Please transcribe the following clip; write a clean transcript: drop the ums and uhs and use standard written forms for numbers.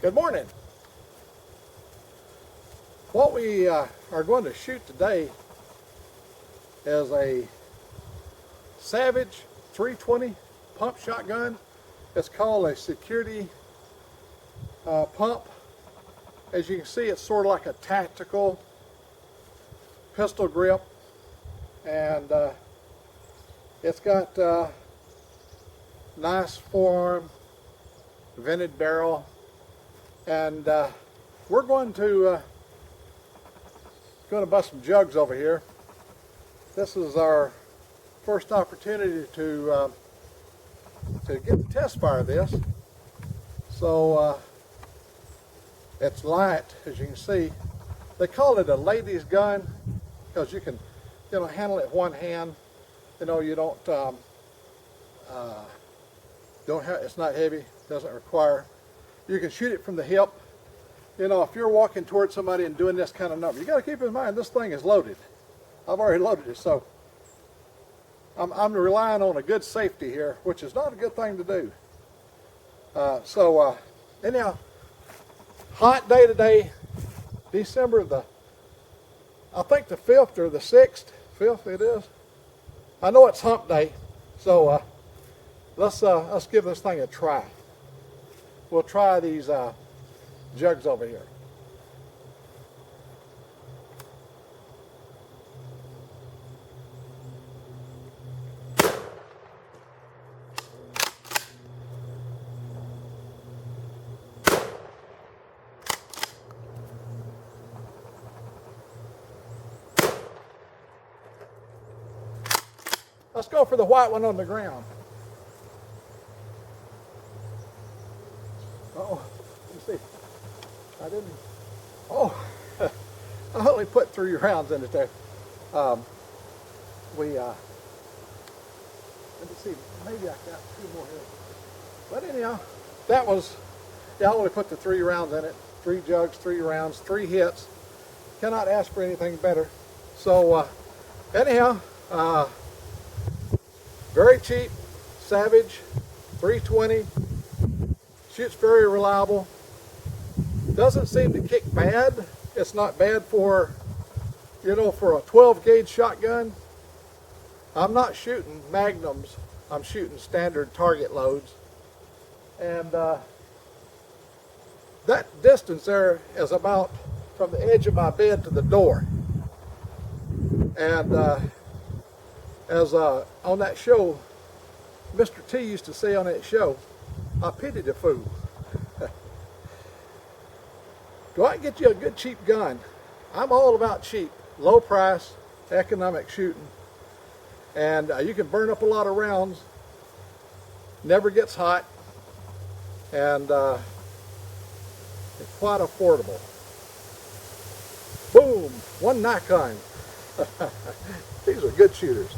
Good morning. What we are going to shoot today is a Savage 320 pump shotgun. It's called a security pump. As you can see, it's sort of like a tactical pistol grip, and it's got nice forearm, vented barrel, and we're going to bust some jugs over here. This is our first opportunity to get the test fire of this. So it's light, as you can see. They call it a lady's gun because you can, handle it with one hand. You don't have, it's not heavy, doesn't require. You can shoot it from the hip. If you're walking towards somebody and doing this kind of number, you got to keep in mind this thing is loaded. I've already loaded it, so I'm relying on a good safety here, which is not a good thing to do. Anyhow, hot day today, December I think the 5th or the 6th, 5th it is. I know it's hump day, so let's give this thing a try. We'll try these jugs over here. Let's go for the white one on the ground. Uh-oh, let me see. I didn't, I only put 3 rounds in it there. Let me see, maybe I got 2 more here. But anyhow, I only put the 3 rounds in it. 3 jugs, 3 rounds, 3 hits. Cannot ask for anything better. So anyhow, very cheap, Savage 320. Shoots very reliable. Doesn't seem to kick bad. It's not bad for, for a 12 gauge shotgun. I'm not shooting magnums. I'm shooting standard target loads. And that distance there is about from the edge of my bed to the door. And as on that show, Mr. T used to say on that show, I pity the fool. Go out and get you a good cheap gun. I'm all about cheap, low price, economic shooting. And you can burn up a lot of rounds, never gets hot, and it's quite affordable. Boom, one Nikon. These are good shooters.